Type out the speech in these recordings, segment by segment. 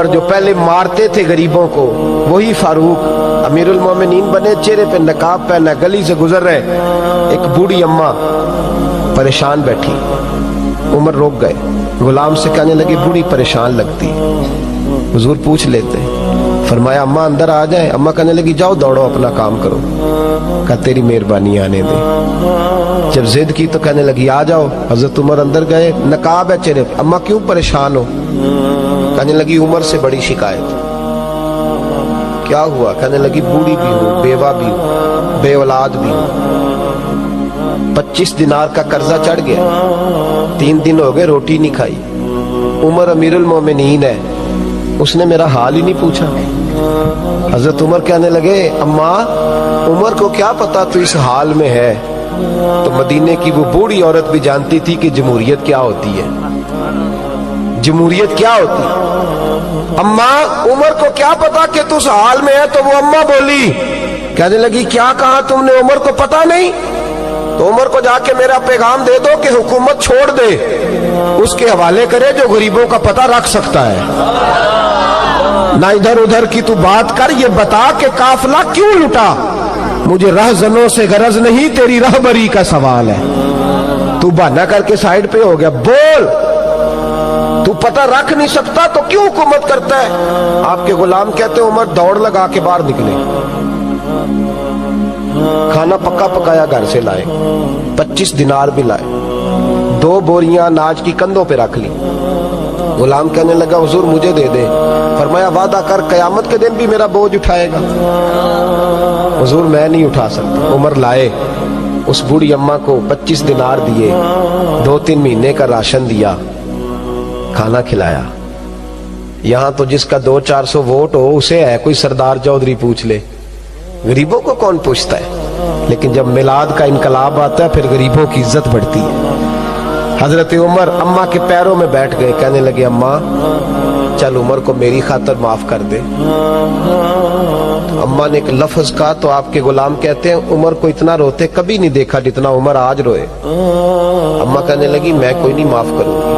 جو پہلے مارتے تھے غریبوں کو وہی فاروق امیرُ المومنین بنے، چہرے پہ نقاب پہنا، گلی سے گزر رہے، ایک بوڑھی اماں پریشان بیٹھی، عمر روک گئے، غلام سے کہنے لگے بوڑھی پریشان لگتی، حضور پوچھ لیتے، فرمایا اماں اندر آ جائیں، اماں کہنے لگی جاؤ دوڑو اپنا کام کرو، کہا تیری مہربانی آنے دے، جب ضد کی تو کہنے لگی آ جاؤ، حضرت عمر اندر گئے، نقاب ہے چہرے پہ، اماں کیوں پریشان ہو؟ کہنے لگی عمر سے بڑی شکایت، کیا ہوا؟ کہنے لگی بوڑھی بھی ہوں، بیوہ بھی ہوں، بے اولاد بھی ہوں، 25 دینار کا قرضہ چڑھ گیا، 3 دن ہو گئے روٹی نہیں کھائی، عمر امیر المومنین ہے، اس نے میرا حال ہی نہیں پوچھا۔ حضرت عمر کہنے لگے اماں عمر کو کیا پتا تو اس حال میں ہے؟ تو مدینے کی وہ بوڑھی عورت بھی جانتی تھی کہ جمہوریت کیا ہوتی ہے، جمہوریت کیا ہوتی ہے۔ اماں عمر کو کیا پتا کہ تو اس حال میں ہے؟ تو وہ اماں بولی، کہنے لگی کیا کہا تم نے؟ عمر کو پتا نہیں؟ تو عمر کو جا کے میرا پیغام دے دو کہ حکومت چھوڑ دے، اس کے حوالے کرے جو غریبوں کا پتہ رکھ سکتا ہے، نہ ادھر ادھر کی تو بات کر، یہ بتا کہ قافلہ کیوں لٹا؟ مجھے رہزنوں سے غرض نہیں، تیری رہبری کا سوال ہے۔ تو بہانہ کر کے سائیڈ پہ ہو گیا، بول، تو پتہ رکھ نہیں سکتا تو کیوں حکومت کرتا ہے؟ آپ کے غلام کہتے عمر دوڑ لگا کے باہر نکلے، کھانا پکا پکایا گھر سے لائے، 25 دینار بھی لائے، 2 بوریاں اناج کی کندھوں پہ رکھ لی۔ غلام کہنے لگا حضور مجھے دے دے، فرمایا وعدہ کر قیامت کے دن بھی میرا بوجھ اٹھائے گا؟ حضور میں نہیں اٹھا سکتا۔ عمر لائے، اس بوڑھی اماں کو 25 دینار دیے، 2-3 مہینے کا راشن دیا، کھانا کھلایا۔ یہاں تو جس کا 200-400 ووٹ ہو اسے ہے کوئی سردار چودھری پوچھ لے، غریبوں کو کون پوچھتا ہے؟ لیکن جب میلاد کا انقلاب آتا ہے پھر غریبوں کی عزت بڑھتی ہے۔ حضرت عمر اماں کے پیروں میں بیٹھ گئے، کہنے لگے اماں چل عمر کو میری خاطر معاف کر دے۔ اماں نے ایک لفظ کہا تو آپ کے غلام کہتے ہیں عمر کو اتنا روتے کبھی نہیں دیکھا جتنا عمر آج روئے۔ اماں کہنے لگی میں کوئی نہیں معاف کروں گی،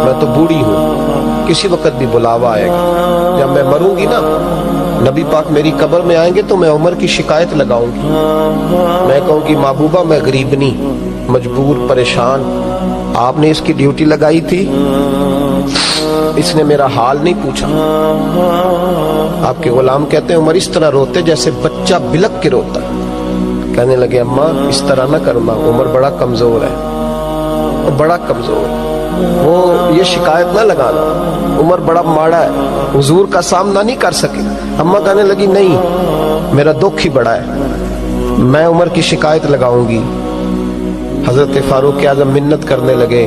میں تو بوڑھی ہوں، کسی وقت بھی بلاوا آئے گا، جب میں مروں گی نا نبی پاک میری قبر میں آئیں گے تو میں عمر کی شکایت لگاؤں گی، میں کہوں گی محبوبہ میں غریبنی، مجبور، پریشان، آپ نے اس کی ڈیوٹی لگائی تھی، اس نے میرا حال نہیں پوچھا۔ آپ کے غلام کہتے ہیں عمر اس طرح روتے جیسے بچہ بلک کے روتا ہے۔ کہنے لگے اماں اس طرح نہ کرنا، عمر بڑا کمزور ہے، بڑا کمزور ہے، وہ یہ شکایت نہ لگانا، عمر بڑا ماڑا ہے، حضور کا سامنا نہیں کر سکے۔ اماں کہنے لگی نہیں، میرا دکھ ہی بڑا ہے، میں عمر کی شکایت لگاؤں گی۔ حضرت فاروق اعظم منت کرنے لگے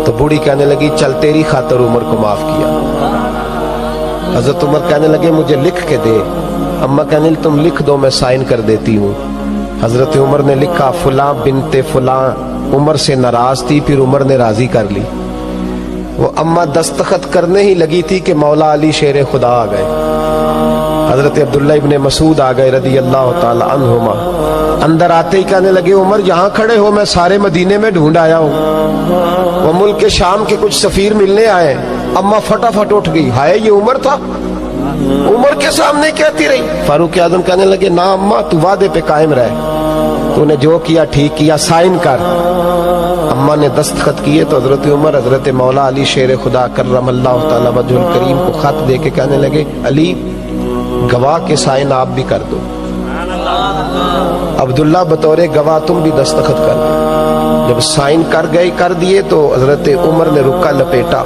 تو بوڑھی کہنے لگی چل تیری خاطر عمر کو معاف کیا۔ حضرت عمر کہنے لگے مجھے لکھ کے دے، اماں کہنے لگی تم لکھ دو میں سائن کر دیتی ہوں۔ حضرت عمر نے لکھا فلاں بنت فلاں عمر سے ناراض تھی، پھر عمر نے راضی کر لی۔ وہ اماں دستخط کرنے ہی لگی تھی کہ مولا علی شیر خدا آ گئے، حضرت عبداللہ ابن مسعود آ گئے رضی اللہ تعالی عنہما۔ اندر آتے ہی کہنے لگے عمر یہاں کھڑے ہو، میں سارے مدینے میں ڈھونڈ آیا ہوں، وہ ملک شام کے کچھ سفیر ملنے آئے۔ اماں فٹافٹ اٹھ گئی، ہائے یہ عمر تھا، عمر کے سامنے کہتی رہی۔ فاروق اعظم کہنے لگے نا اماں تو وعدے پہ قائم رہے، تو نے جو کیا ٹھیک کیا، سائن کر۔ اماں نے دستخط کیے تو حضرت عمر حضرت مولا علی شیر خدا کرم اللہ تعالی وجہ الکریم کو خط دے کے کہنے لگے علی گواہ کے سائن آپ بھی کر دو، عبداللہ بطور گواہ تم بھی دستخط کر دو۔ جب سائن کر گئے کر دیے تو حضرت عمر نے رکا لپیٹا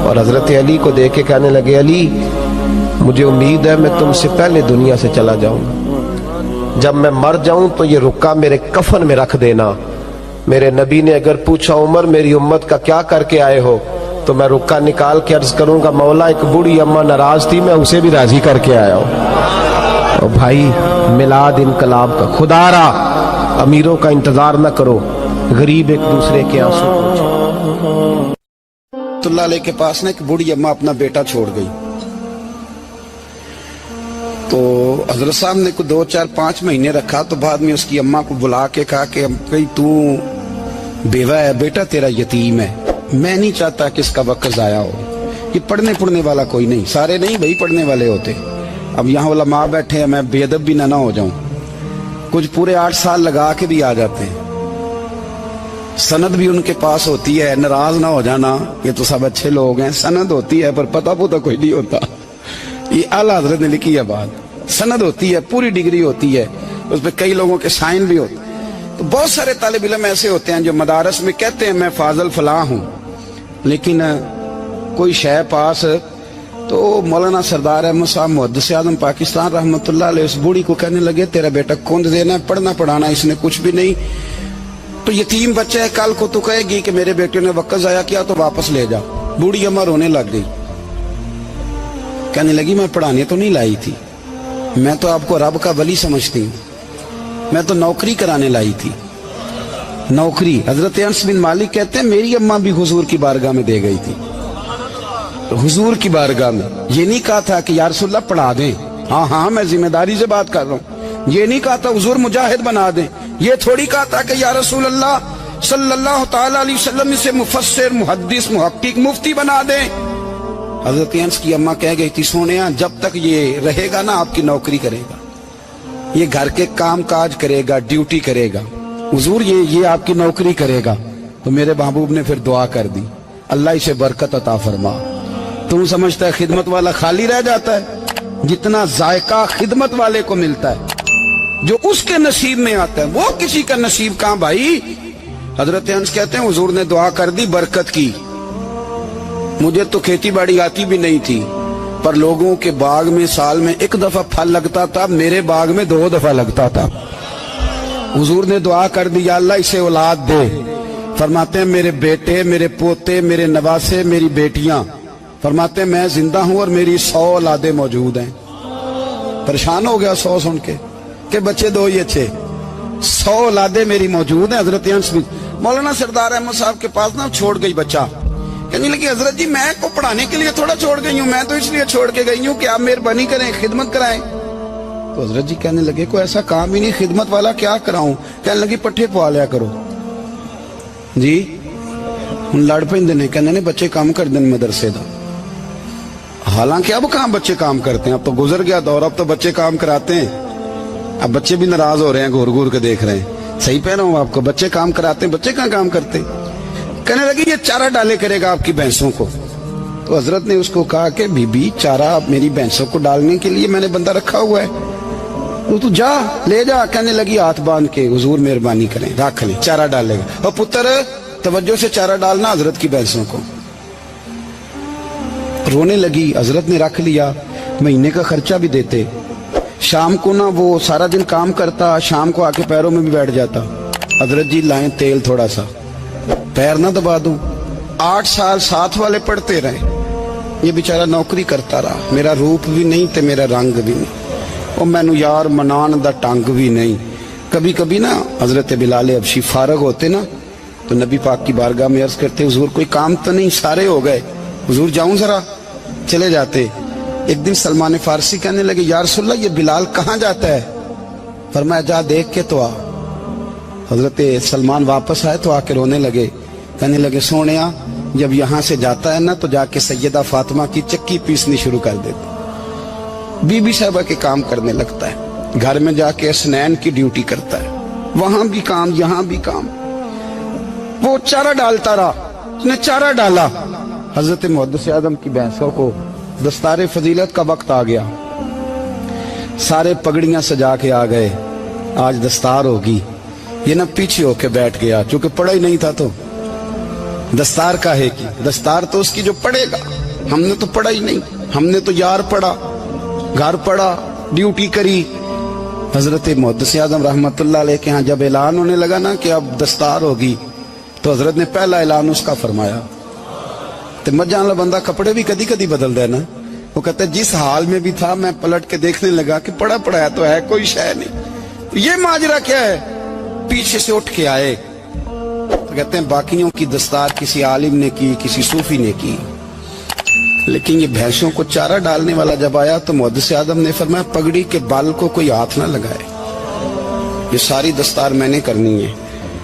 اور حضرت علی کو دے کے کہنے لگے علی مجھے امید ہے میں تم سے پہلے دنیا سے چلا جاؤں گا، جب میں مر جاؤں تو یہ رکا میرے کفن میں رکھ دینا۔ میرے نبی نے اگر پوچھا عمر میری امت کا کیا کر کے آئے ہو تو میں رکا نکال کے عرض کروں گا مولا ایک بوڑھی اماں ناراض تھی، میں اسے بھی راضی کر کے آیا ہوں۔ اور بھائی میلاد انقلاب کا خدا را امیروں کا انتظار نہ کرو، غریب ایک دوسرے کے آنسو پوچھو۔ اللہ علیہ کے پاس نا ایک بوڑھی اماں اپنا بیٹا چھوڑ گئی، تو حضرت صاحب نے کو 2-4-5 مہینے رکھا، تو بعد میں اس کی اماں کو بلا کے کہا کہ تو بیوہ ہے، بیٹا تیرا یتیم ہے، میں نہیں چاہتا کہ اس کا وقت ضائع ہو، कि पढ़ने पढ़ने वाला कोई नहीं, सारे नहीं भाई पढ़ने वाले होते। अब यहाँ उलमा बैठे हैं, मैं बेअदब भी ना हो जाऊं, कुछ पूरे 8 साल लगा के भी आ जाते हैं, सनद भी उनके पास होती है, नाराज ना हो जाना, ये तो सब अच्छे लोग हैं, सनद होती है पर पता पुता कोई नहीं होता। ये आला हजरत ने लिखी है बात, सनद होती है, पूरी डिग्री होती है, उस पर कई लोगों के साइन भी होते हैं। तो बहुत सारे तालिब इल्म ऐसे होते हैं जो मदारस में कहते हैं मैं फाजल फलां हूं, लेकिन कोई शय पास, तो मौलाना सरदार अहमद साहब मुहद्दिस आज़म पाकिस्तान रहमतुल्लाह अलैह उस बूढ़ी को कहने लगे तेरा बेटा कुंद देना है, पढ़ना पढ़ाना इसने कुछ भी नहीं, तो यतीम बच्चा है, कल को तो कहेगी कि मेरे बेटे ने वक्त जाया किया तो वापस ले जा। बूढ़ी अम्मा रोने लग गई, कहने लगी मैं पढ़ाने तो नहीं लाई थी, मैं तो आपको रब का वली समझती हूँ, मैं तो नौकरी कराने लाई थी, नौकरी। हजरत अनस बिन मालिक कहते हैं मेरी अम्मा भी हुजूर की बारगाह में दे गई थी, तो हुजूर की बारगाह में ये नहीं कहा था कि या रसूलल्लाह पढ़ा दें, हाँ हाँ मैं जिम्मेदारी से बात कर रहा हूँ, ये नहीं कहा था हुजूर मुजाहिद बना दें, ये थोड़ी कहा था कि या रसूलल्लाह सल्लल्लाहु ताला अलैहि वसल्लम से मुफस्सिर मुहद्दिस मुहक्किक मुफ्ती बना दें। हजरत अनस की अम्मा कह गई थी सोनिया जब तक ये रहेगा ना आपकी नौकरी करेगा, ये घर के काम काज करेगा, ड्यूटी करेगा, हुजूर ये आपकी नौकरी करेगा। तो मेरे महबूब ने फिर दुआ कर दी, अल्लाह इसे बरकत अता फरमा। तुम समझता है खिदमत वाला खाली रह जाता है? जितना जायका खिदमत वाले को मिलता है, जो उसके नसीब में आता है, वो किसी का नसीब कहां भाई। हजरत अनस कहते हैं हुजूर ने दुआ कर दी, बरकत की। मुझे तो खेती बाड़ी आती भी नहीं थी, पर लोगों के बाग में साल में 1 दफा फल लगता था, मेरे बाग में 2 दफा लगता था। हुजूर ने दुआ कर दी, या अल्लाह इसे औलाद दे। फरमाते हैं मेरे बेटे, मेरे पोते, मेरे नवासे, मेरी बेटियां, फरमाते हैं मैं जिंदा हूं और मेरी 100 औलादे मौजूद हैं। परेशान हो गया 100 सुन के बच्चे 2 ही अच्छे, 100 औलादे मेरी मौजूद हैं। हजरत अनस बिन मौलाना सरदार अहमद साहब के पास ना छोड़ गई बच्चा, कहने लगी हजरत जी मैं को पढ़ाने के लिए थोड़ा छोड़ गई हूँ, मैं तो इसलिए छोड़ के गई हूँ कि आप मेहरबानी करें, खिदमत कराएं। तो हजरत जी कहने लगे कोई ऐसा काम ही नहीं, खिदमत वाला क्या कराऊं। कहने लगी पट्ठे पवा लिया करो जी। हम लड़ पेंदे ने, कहने ने बच्चे काम कर दें मदरसे का। हालांकि अब कहाँ बच्चे काम करते हैं, अब तो गुजर गया दौर, अब तो बच्चे काम कराते हैं। अब बच्चे भी नाराज हो रहे हैं, घूर घूर के देख रहे हैं। सही कह रहा हूं आपको, बच्चे काम कराते हैं, बच्चे कहाँ काम करते। कहने लगी ये चारा डाले करेगा आपकी भैंसों को। तो हजरत ने उसको कहा कि बीबी चारा मेरी भैंसों को डालने के लिए मैंने बंदा रखा हुआ है, तो तू जा ले जा। कहने लगी हाथ बांध के हुजूर मेहरबानी करें रख ले, चारा डालेगा। और पुत्र तवज्जो से चारा डालना हजरत की भैंसों को। रोने लगी, हजरत ने रख लिया, महीने का खर्चा भी देते। शाम को ना वो सारा दिन काम करता, शाम को आके पैरों में भी बैठ जाता, हजरत जी लाएं तेल थोड़ा सा, पैर ना दबा दूं। 8 साल साथ वाले पढ़ते रहे, ये बेचारा नौकरी करता रहा, मेरा रूप भी नहीं ते मेरा रंग भी नहीं, और मैनू यार मनान दा टंग भी नहीं। कभी कभी ना हजरत बिलाल हबशी फारग होते ना, तो नबी पाक की बारगाह में अर्ज करते हुजूर कोई काम तो नहीं, सारे हो गए, हुजूर जाऊं जरा, चले जाते। एक दिन सलमान फारसी कहने लगे या रसूलल्लाह ये बिलाल कहाँ जाता है। फरमाया जा देख के तो आ। हजरत सलमान वापस आए तो आके रोने लगे, कहने लगे सोनिया जब यहाँ से जाता है ना तो जाके सैयदा फातिमा की चक्की पीसनी शुरू कर देता, बीबी साहबा के काम करने लगता है, घर में जाके स्नैन की ड्यूटी करता है, वहां भी काम यहाँ भी काम। वो चारा डालता रहा, उसने चारा डाला। हजरत मुहद्दिस आज़म की भैंसों को दस्तार फजीलत का वक्त आ गया, सारे पगड़ियां सजा के आ गए, आज दस्तार होगी। ये ना पीछे होके बैठ गया, चूंकि पढ़ा ही नहीं था तो दस्तार काहे की, दस्तार तो उसकी जो पढ़ेगा, हमने तो पढ़ा ही नहीं, हमने तो यार पढ़ा, घर पढ़ा, ड्यूटी करी। हजरत मुहद्दिस आज़म रहमतुल्लाह अलैह के यहाँ जब ऐलान होने लगा ना कि अब दस्तार होगी, तो हजरत ने पहला ऐलान उसका फरमाया। तो मजान वाला बंदा कपड़े भी कदी कदी बदल दे ना, वो कहता है जिस हाल में भी था मैं पलट के देखने लगा कि पढ़ा पढ़ाया तो है, कोई शय नहीं, ये माजरा क्या है। पीछे से उठ के आए, तो कहते हैं बाकियों की दस्तार किसी आलिम ने की, किसी सूफी ने की, लेकिन ये भैंसों को चारा डालने वाला जब आया तो मुहद्दिस आज़म ने फरमाया पगड़ी के बाल को कोई हाथ ना लगाए, ये सारी दस्तार मैंने करनी है।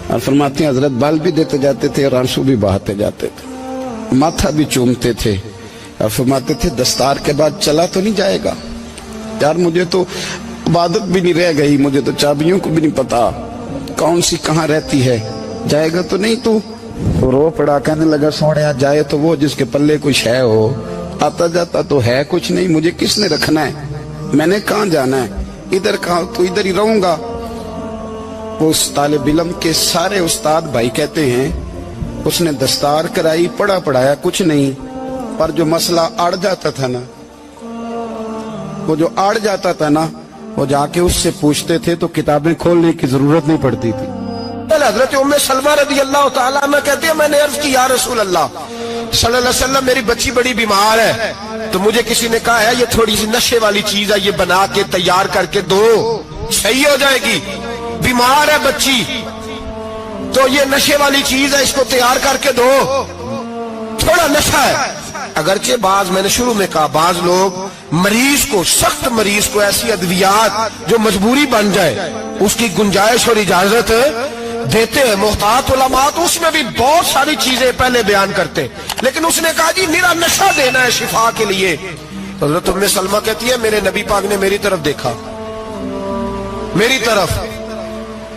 और फरमाते हैं हजरत बाल भी देते जाते थे और आंसू भी बहाते जाते थे, माथा भी चूमते थे, और फरमाते थे दस्तार के बाद चला तो नहीं जाएगा। यार मुझे तो इबादत भी नहीं रह गई, मुझे तो चाबियों को भी नहीं पता कौन सी कहाँ रहती है, जाएगा तो नहीं तू? तो रो पड़ा, कहने लगा सोने जाए तो वो जिसके पल्ले कुछ है हो, आता जाता तो है कुछ नहीं, मुझे किसने रखना है, मैंने कहाँ जाना है, इधर कहाँ, तो इधर ही रहूंगा। उस तालिब इल्म के सारे उस्ताद भाई कहते हैं उसने दस्तार कराई, पढ़ा पढ़ाया कुछ नहीं, पर जो मसला अड़ जाता था ना, वो जो अड़ जाता था ना, वो जाके उससे पूछते थे तो किताबें खोलने की जरूरत नहीं पड़ती थी। हजरत उम्मे सलमा रदी अल्लाह ताला अन्हा कहती है, मैंने अर्ज की या रसूल अल्लाह सल्लल्लाहु अलैहि वसल्लम, मेरी बच्ची बड़ी बीमार है, तो मुझे किसी ने कहा है ये थोड़ी सी नशे वाली चीज है, ये बना के तैयार करके दो, सही हो जाएगी। बीमार है बच्ची तो ये नशे वाली चीज है, इसको तैयार करके दो, थोड़ा नशा है। अगरचे बाज, मैंने शुरू में कहा, बाज लोग मरीज को, सख्त मरीज को ऐसी अद्वियात जो मजबूरी बन जाए उसकी गुंजाइश और इजाजत देते हैं। मुहतात उलमा तो उसमें भी बहुत सारी चीजें पहले बयान करते, लेकिन उसने कहा जी निरा नशा देना है शिफा के लिए। तो हज़रत उम्मे सलमा कहती है मेरे नबी पाक ने मेरी तरफ देखा, मेरी तरफ,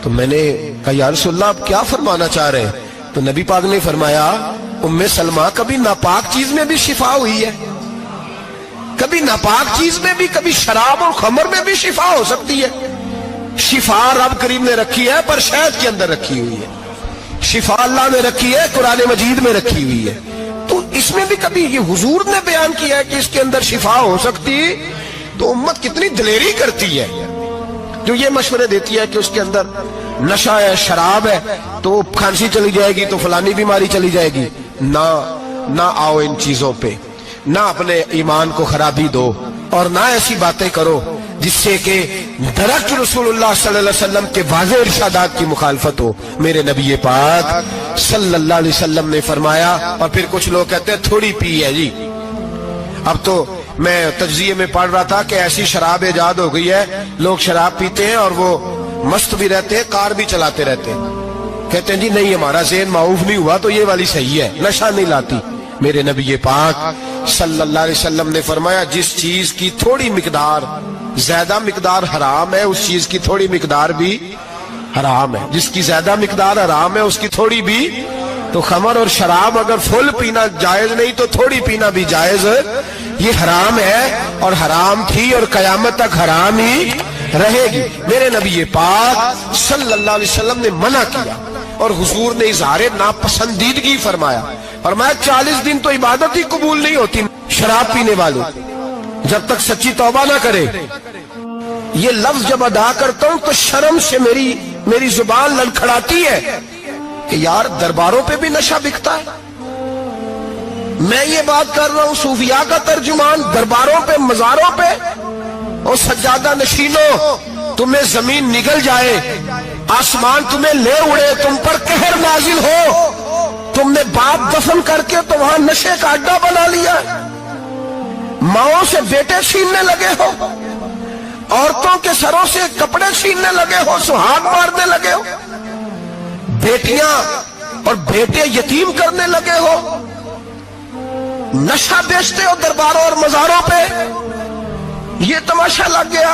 तो मैंने कहा या रसूलल्लाह आप क्या फरमाना चाह रहे हैं? तो नबी पाक ने फरमाया उम्मे सलमा कभी नापाक चीज में भी शिफा हुई है, कभी नापाक चीज में भी, कभी शराब और खमर में भी शिफा हो सकती है। शिफा रब करीम ने रखी है पर शहद के अंदर रखी हुई है, शिफा अल्लाह ने रखी है, कुरान मजीद में रखी हुई है। तो इसमें भी कभी ये हुजूर ने बयान किया है कि इसके अंदर शिफा हो सकती, तो उम्मत कितनी दिलेरी करती है जो ये मशवरे देती है कि उसके अंदर नशा है, शराब है, तो खांसी चली जाएगी, तो फलानी बीमारी चली जाएगी। ना आओ इन चीजों पे, ना अपने ईमान को खराबी दो, और ना ऐसी बातें करो जिससे कि दरअसल रसूलुल्लाह सल्लल्लाहु अलैहि वसल्लम के वाज़ेह इरशादात की मुखालफत हो। मेरे नबी पाक सल्लल्लाहु अलैहि वसल्लम ने फरमाया, और फिर कुछ लोग कहते हैं थोड़ी पी है जी। अब तो मैं तज्जिये में पढ़ रहा था कि ऐसी शराब इजाद हो गई है, लोग शराब पीते हैं और वो मस्त भी रहते हैं, कार भी चलाते रहते हैं, कहते हैं जी नहीं हमारा ज़हन माऊफ नहीं हुआ तो ये वाली सही है, नशा नहीं लाती। मेरे नबी पाक सल्लल्लाहु अलैहि वसल्लम ने फरमाया जिस चीज की थोड़ी मिकदार, ज्यादा मिकदार हराम है, उस चीज की थोड़ी मिकदार भी हराम है, जिसकी ज्यादा मिकदार हराम है उसकी थोड़ी भी। तो खमर और शराब अगर फुल पीना जायज नहीं तो थोड़ी पीना भी जायज, ये हराम है और हराम थी और कयामत तक हराम ही रहेगी। मेरे नबी पाक सल्लल्लाहु अलैहि वसल्लम ने मना किया और हुजूर ने इज़हारे नापसंदीदगी फरमाया, फरमाया 40 दिन तो इबादत ही कबूल नहीं होती शराब पीने वालों जब तक सच्ची तौबा ना करे। ये लफ्ज जब अदा करता हूं तो शर्म से मेरी जुबान लड़खड़ाती है कि यार दरबारों पे भी नशा बिकता है। मैं ये बात कर रहा हूं सूफिया का तर्जुमान, दरबारों पे, मजारों पे, और सज्जादा नशीनों तुम्हें जमीन निगल जाए, आसमान तुम्हें ले उड़े, तुम पर कहर नाजिल हो, तुमने बाप दफन करके तो वहां नशे का अड्डा बना लिया, माओं से बेटे छीनने लगे हो, औरतों के सरों से कपड़े छीनने लगे हो, सुहाग मारने लगे हो, बेटियां और बेटे यतीम करने लगे हो, नशा बेचते हो दरबारों और मजारों पे, ये तमाशा लग गया।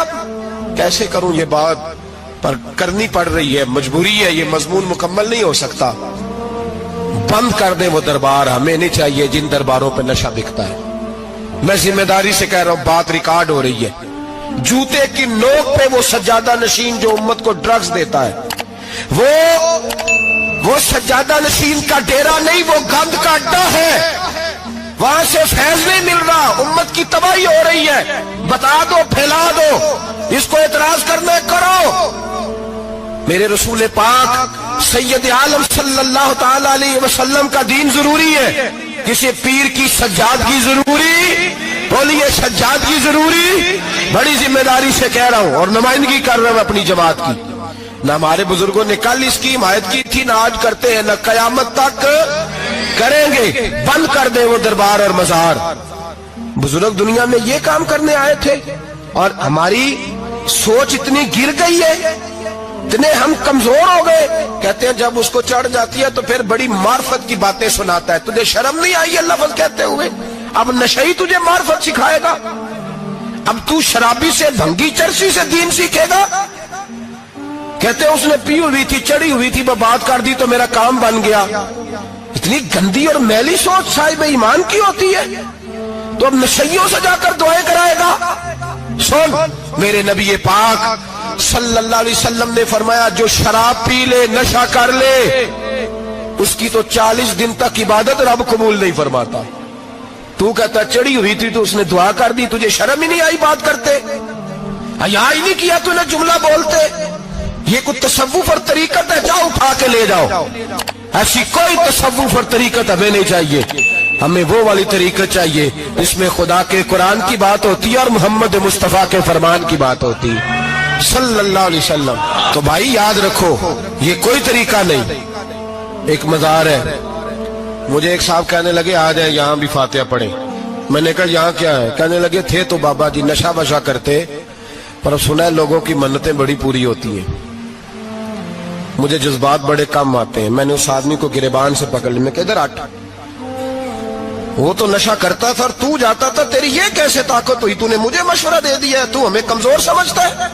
कैसे करूं ये बात, पर करनी पड़ रही है, मजबूरी है, ये मजमून मुकम्मल नहीं हो सकता। बंद कर दे वो दरबार, हमें नहीं चाहिए जिन दरबारों पे नशा बिकता है। मैं जिम्मेदारी से कह रहा हूं, बात रिकॉर्ड हो रही है। जूते की नोक पे वो सज्जादा नशीन जो उम्मत को ड्रग्स देता है, वो सज्जादा नशीन का डेरा नहीं, वो गंद का अड्डा है, वहां से फैज नहीं मिल रहा, उम्मत की तबाही हो रही है। बता दो, फैला दो, इसको एतराज करना करो। मेरे रसूल पाक सैयद आलम सल्लल्लाहु ताला अलैहि वसल्लम का दीन जरूरी है, किसी पीर की सज्जादगी जरूरी, बोलिए सज्जादगी जरूरी। बड़ी जिम्मेदारी से कह रहा हूं और नुमाइंदगी कर रहा हूं अपनी जमात की। ना हमारे बुजुर्गों ने कल इसकी हिमायत की थी, ना आज करते हैं, ना कयामत तक करेंगे। बंद कर दे वो दरबार और मजार। बुजुर्ग दुनिया में ये काम करने आए थे और हमारी सोच इतनी गिर गई है, इतने हम कमजोर हो गए। कहते हैं जब उसको चढ़ जाती है तो फिर बड़ी मार्फत की बातें सुनाता है। तुझे शर्म नहीं आई है लफ्ज कहते हुए? اب نشئی تجھے معرفت سکھائے گا؟ اب تو شرابی سے بھنگی چرسی سے دین سیکھے گا؟ کہتے اس نے پی ہوئی تھی چڑی ہوئی تھی وہ بات کر دی تو میرا کام بن گیا. اتنی گندی اور میلی سوچ صاحب ایمان کی ہوتی ہے. تو اب نشیوں سے جا کر دعائیں کرائے گا؟ سن، میرے نبی پاک صلی اللہ علیہ وسلم نے فرمایا جو شراب پی لے نشہ کر لے اس کی تو 40 دن تک عبادت رب قبول نہیں فرماتا. تو کہتا چڑی ہوئی تھی تو اس نے دعا کر دی، تجھے شرم ہی نہیں آئی بات کرتے؟ حیا ہی نہیں کیا تو نے جملہ بولتے؟ یہ کوئی تصوف اور طریقت ہے؟ جاؤ اٹھا کے لے جاؤ. ایسی کوئی تصوف اور طریقت ہمیں نہیں چاہیے. ہمیں وہ والی طریقت چاہیے جس میں خدا کے قرآن کی بات ہوتی ہے اور محمد مصطفیٰ کے فرمان کی بات ہوتی صلی اللہ علیہ وسلم. تو بھائی یاد رکھو یہ کوئی طریقہ نہیں. ایک مزار ہے، مجھے ایک صاحب کہنے لگے آ جائیں یہاں بھی فاتحہ پڑھیں. میں نے کہا یہاں کیا ہے؟ کہنے لگے تھے تو بابا جی نشہ بشا کرتے پر سنا ہے لوگوں کی منتیں بڑی پوری ہوتی ہیں. مجھے جذبات بڑے کم آتے ہیں. میں نے اس آدمی کو گریبان سے پکڑ لیا. میں کہ ادھر ہٹ، وہ تو نشہ کرتا تھا اور تو جاتا تھا، تیری یہ کیسے طاقت ہوئی؟ تو نے مجھے مشورہ دے دیا ہے، تو ہمیں کمزور سمجھتا ہے؟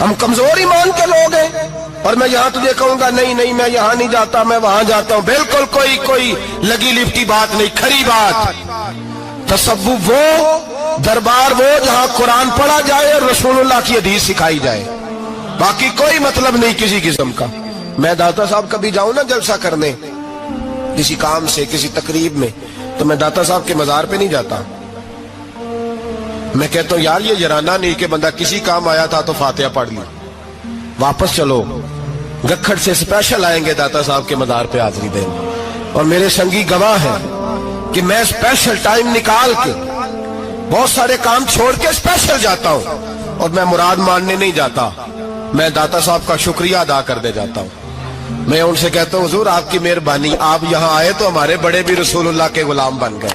ہم کمزور ایمان کے لوگ ہیں اور میں یہاں تجھے کہوں گا نہیں نہیں میں یہاں نہیں جاتا میں وہاں جاتا ہوں. بالکل کوئی لگی لپٹی بات نہیں، کھری بات. تصوف وہ، دربار وہ جہاں قرآن پڑھا جائے اور رسول اللہ کی حدیث سکھائی جائے. باقی کوئی مطلب نہیں کسی قسم کا. میں داتا صاحب کبھی جاؤں نا جلسہ کرنے کسی کام سے کسی تقریب میں تو میں داتا صاحب کے مزار پہ نہیں جاتا. میں کہتا ہوں یار یہ جرانہ نہیں کہ بندہ کسی کام آیا تھا تو فاتحہ پڑھ لی واپس چلو. گکھڑ سے اسپیشل آئیں گے داتا صاحب کے مزار پہ حاضری دیں اور میرے سنگی گواہ ہیں کہ میں اسپیشل ٹائم نکال کے بہت سارے کام چھوڑ کے اسپیشل جاتا ہوں اور میں مراد ماننے نہیں جاتا. میں داتا صاحب کا شکریہ ادا کر دے جاتا ہوں. میں ان سے کہتا ہوں حضور آپ کی مہربانی، آپ یہاں آئے تو ہمارے بڑے بھی رسول اللہ کے غلام بن گئے.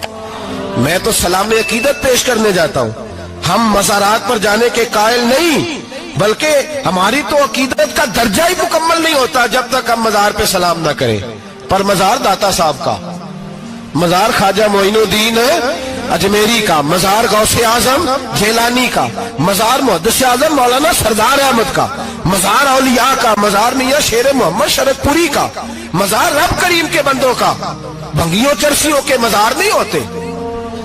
میں تو سلام عقیدت پیش کرنے جاتا ہوں. ہم مزارات پر جانے کے قائل نہیں بلکہ ہماری تو عقیدت کا درجہ ہی مکمل نہیں ہوتا جب تک ہم مزار پہ سلام نہ کریں. پر مزار داتا صاحب کا، مزار خواجہ معین الدین اجمیری کا، مزار غوث اعظم جیلانی کا، مزار محدث اعظم مولانا سردار احمد کا، مزار اولیاء کا، مزار میاں شیر محمد شرک پوری کا، مزار رب کریم کے بندوں کا. بھنگیوں چرسیوں کے مزار نہیں ہوتے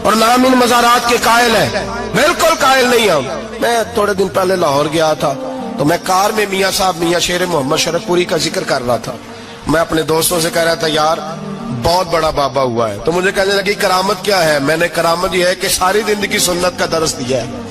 اور نام ان مزارات کے قائل ہیں. بالکل قائل نہیں ہم. میں تھوڑے دن پہلے لاہور گیا تھا تو میں کار میں میاں صاحب میاں شیر محمد شرک پوری کا ذکر کر رہا تھا. میں اپنے دوستوں سے کہہ رہا تھا یار بہت بڑا بابا ہوا ہے. تو مجھے کہنے لگی کرامت کیا ہے؟ میں نے کرامت یہ ہے کہ ساری زندگی سنت کا درس دیا ہے.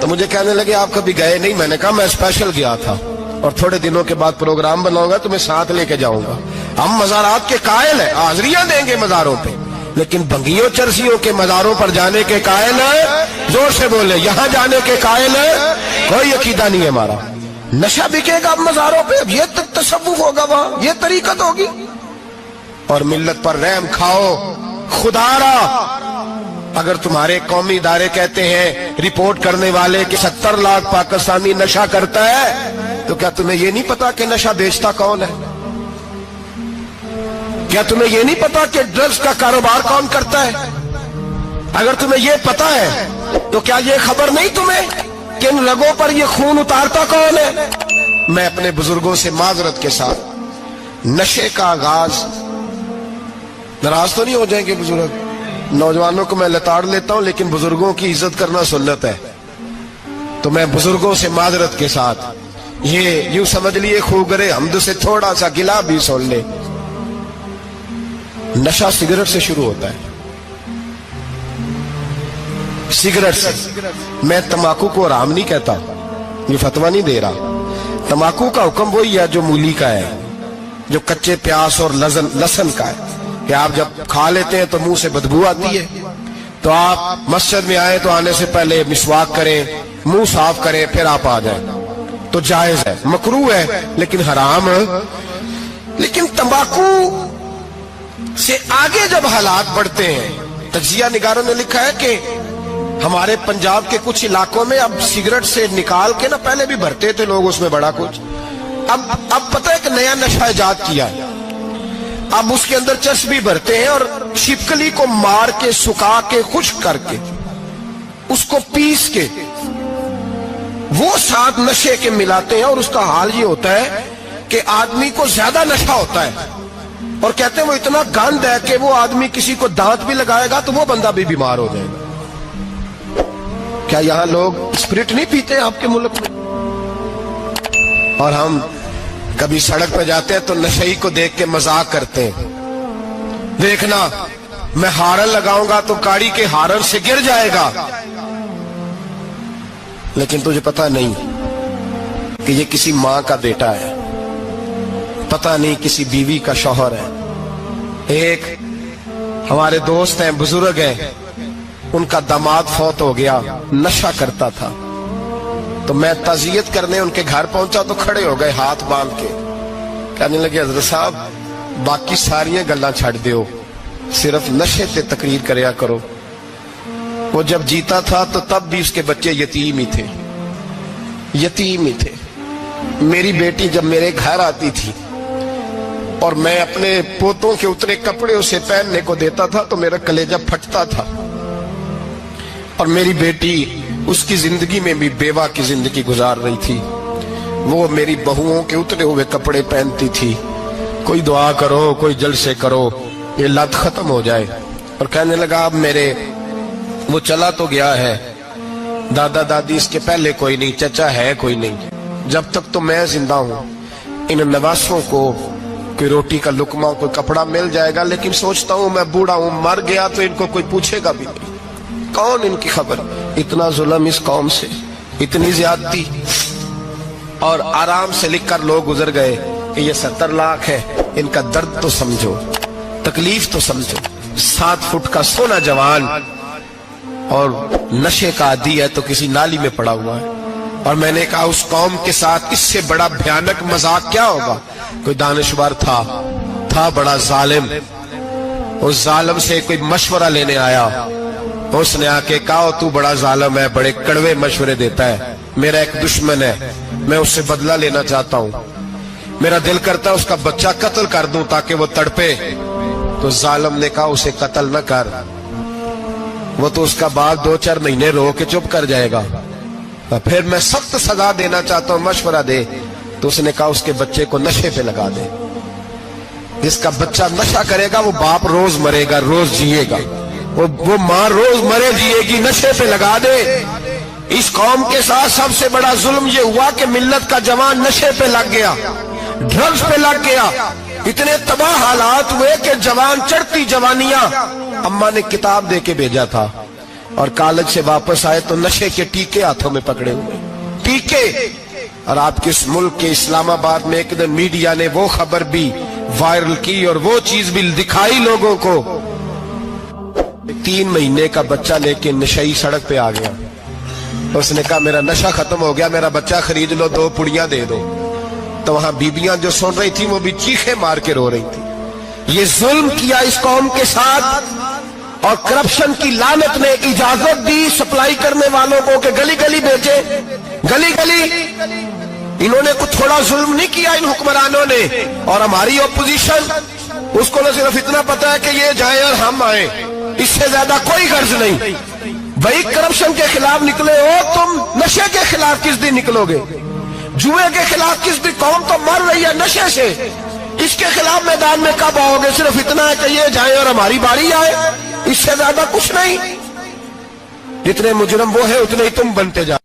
تو مجھے کہنے لگے آپ کبھی گئے نہیں؟ میں نے کہا میں اسپیشل گیا تھا اور تھوڑے دنوں کے بعد پروگرام بناؤں گا تو میں ساتھ لے کے جاؤں گا. ہم مزارات کے قائل ہیں، حاضریاں دیں گے مزاروں پہ، لیکن بھنگیوں چرسیوں کے مزاروں پر جانے کے قائل ہیں. زور سے بولے یہاں جانے کے قائل ہیں. کوئی عقیدہ نہیں ہے ہمارا. نشہ بکے گا اب مزاروں پہ، اب یہ تصوف ہوگا وہاں، یہ طریقت ہوگی. اور ملت پر رحم کھاؤ. خدا را اگر تمہارے قومی ادارے کہتے ہیں رپورٹ کرنے والے کہ 70 لاکھ پاکستانی نشہ کرتا ہے تو کیا تمہیں یہ نہیں پتا کہ نشہ بیچتا کون ہے؟ کیا تمہیں یہ نہیں پتا کہ ڈرگز کا کاروبار کون کرتا ہے؟ اگر تمہیں یہ پتا ہے تو کیا یہ خبر نہیں تمہیں کہ ان رگوں پر یہ خون اتارتا کون ہے؟ میں اپنے بزرگوں سے معذرت کے ساتھ نشے کا آغاز، ناراض تو نہیں ہو جائیں گے بزرگ، نوجوانوں کو میں لتاڑ لیتا ہوں لیکن بزرگوں کی عزت کرنا سنت ہے. تو میں بزرگوں سے معذرت کے ساتھ یہ یوں سمجھ لیے خوگرے حمد سے تھوڑا سا گلا بھی سن لے. نشہ سگریٹ سے شروع ہوتا ہے، سگریٹ سے. میں تمباکو کو حرام نہیں کہتا، یہ فتویٰ نہیں دے رہا. تمباکو کا حکم وہی ہے جو مولی کا ہے، جو کچے پیاز اور لہسن کا ہے کہ آپ جب کھا لیتے ہیں تو منہ سے بدبو آتی ہے تو آپ مسجد میں آئے تو آنے سے پہلے مسواک کریں، منہ صاف کریں، پھر آپ آ جائیں. تو جائز ہے، مکروہ ہے لیکن حرام ہے. لیکن تمباکو سے آگے جب حالات بڑھتے ہیں، تجزیہ نگاروں نے لکھا ہے کہ ہمارے پنجاب کے کچھ علاقوں میں اب سگریٹ سے نکال کے نا، پہلے بھی بھرتے تھے لوگ اس میں بڑا کچھ، اب پتہ ہے کہ نیا نشہ ایجاد کیا ہے. अब उसके अंदर चर्बी भरते हैं और छिपकली को मार के सुखा के खुश्क करके उसको पीस के वो साथ नशे के मिलाते हैं, और उसका हाल ये होता है कि आदमी को ज्यादा नशा होता है, और कहते हैं वो इतना गंद है कि वो आदमी किसी को दांत भी लगाएगा तो वो बंदा भी बीमार हो जाएगा। क्या यहां लोग स्पिरिट नहीं पीते आपके मुल्क में? और हम कभी सड़क पर जाते हैं तो नशेई को देख के मजाक करते हैं, देखना मैं हारन लगाऊंगा तो गाड़ी के हारन से गिर जाएगा। लेकिन तुझे पता नहीं कि ये किसी मां का बेटा है, पता नहीं किसी बीवी का शौहर है। एक हमारे दोस्त हैं, बुजुर्ग हैं, उनका दामाद फौत हो गया, नशा करता था। तो मैं ताजियत करने उनके घर पहुंचा तो खड़े हो गए हाथ बांध के, कहने लगे हजरत साहब बाकी सारियां गल्लां छड़ दियो, सिर्फ नशे ते तकरीर करया करो। वो जब जीता था तो तब भी उसके बच्चे यतीम ही थे, यतीम ही थे। मेरी बेटी जब मेरे घर आती थी और मैं अपने पोतों के उतरे कपड़े उसे पहनने को देता था तो मेरा कलेजा फटता था। और मेरी बेटी उसकी जिंदगी में भी बेवा की जिंदगी गुजार रही थी, वो मेरी बहुओं के उतरे हुए कपड़े पहनती थी। कोई दुआ करो, कोई जलसे करो, ये लत खत्म हो जाए। और कहने लगा अब मेरे वो चला तो गया है, दादा दादी इसके पहले कोई नहीं, चचा है कोई नहीं, जब तक तो मैं जिंदा हूं इन नवासों को कोई रोटी का लुकमा कोई कपड़ा मिल जाएगा। लेकिन सोचता हूं मैं बूढ़ा हूं, मर गया तो इनको कोई पूछेगा भी नहीं, कौन इनकी खबर। इतना जुल्म इस कौम से, इतनी ज्यादती, और आराम से लिखकर लोग गुजर गए कि ये 70 लाख है, इनका दर्द तो समझो, तकलीफ तो समझो। 7 फुट का सोना जवान और नशे का आदी है तो किसी नाली में पड़ा हुआ है। और मैंने कहा उस कौम के साथ इससे बड़ा भयानक मजाक क्या होगा। कोई दानिशवर था बड़ा जालिम, उस जालिम से कोई मशवरा लेने आया, उसने आके कहा तू बड़ा जालिम है, बड़े कड़वे मशवरे देता है, मेरा एक दुश्मन है, मैं उससे बदला लेना चाहता हूं, मेरा दिल करता है उसका बच्चा कत्ल कर दूं ताकि वो तड़पे। तो जालिम ने कहा उसे कत्ल न कर, वो तो उसका बाप 2-4 महीने रो के चुप कर जाएगा। फिर मैं सख्त सजा देना चाहता हूं, मशवरा दे। तो उसने कहा उसके बच्चे को नशे पे लगा दे, जिसका बच्चा नशा करेगा वो बाप रोज मरेगा, रोज जिएगा, वो मां रोज मरे जिएगी, नशे पे लगा दे। इस कौम के साथ सबसे बड़ा जुल्म ये हुआ कि मिल्लत का जवान नशे पे लग गया, ड्रग्स पे लग गया। इतने तबाह हालात हुए कि जवान चढ़ती जवानियां, अम्मा ने किताब दे के भेजा था, और कॉलेज से वापस आए तो नशे के टीके हाथों में पकड़े हुए, टीके। और आपके इस मुल्क के इस्लामाबाद में एक दिन मीडिया ने वो खबर भी वायरल की और वो चीज भी दिखाई लोगों को। 3 महीने का बच्चा लेके नशई सड़क पे आ गया, उसने कहा मेरा नशा खत्म हो गया, मेरा बच्चा खरीद लो, 2 पुड़ियां दे दो। तो वहां बीबियां जो सुन रही थी वो भी चीखे मार के रो रही थी। ये जुल्म किया इस कौम के साथ, और करप्शन की लानत ने इजाजत दी सप्लाई करने वालों को कि गली गली भेजे, गली गली। इन्होंने कुछ थोड़ा जुल्म नहीं किया इन हुक्मरानों ने। और हमारी ऑपोजिशन, उसको न सिर्फ इतना पता है कि ये जाए और हम आए, इससे ज्यादा कोई गर्ज नहीं। भाई करप्शन के खिलाफ निकले हो तुम, नशे के खिलाफ किस दिन निकलोगे? जुए के खिलाफ किस दिन? कौम तो मर रही है नशे से, इसके खिलाफ मैदान में कब आओगे? सिर्फ इतना है कि ये जाए और हमारी बारी आए, इससे ज्यादा कुछ नहीं। जितने मुजरम वो है उतने ही तुम बनते जा।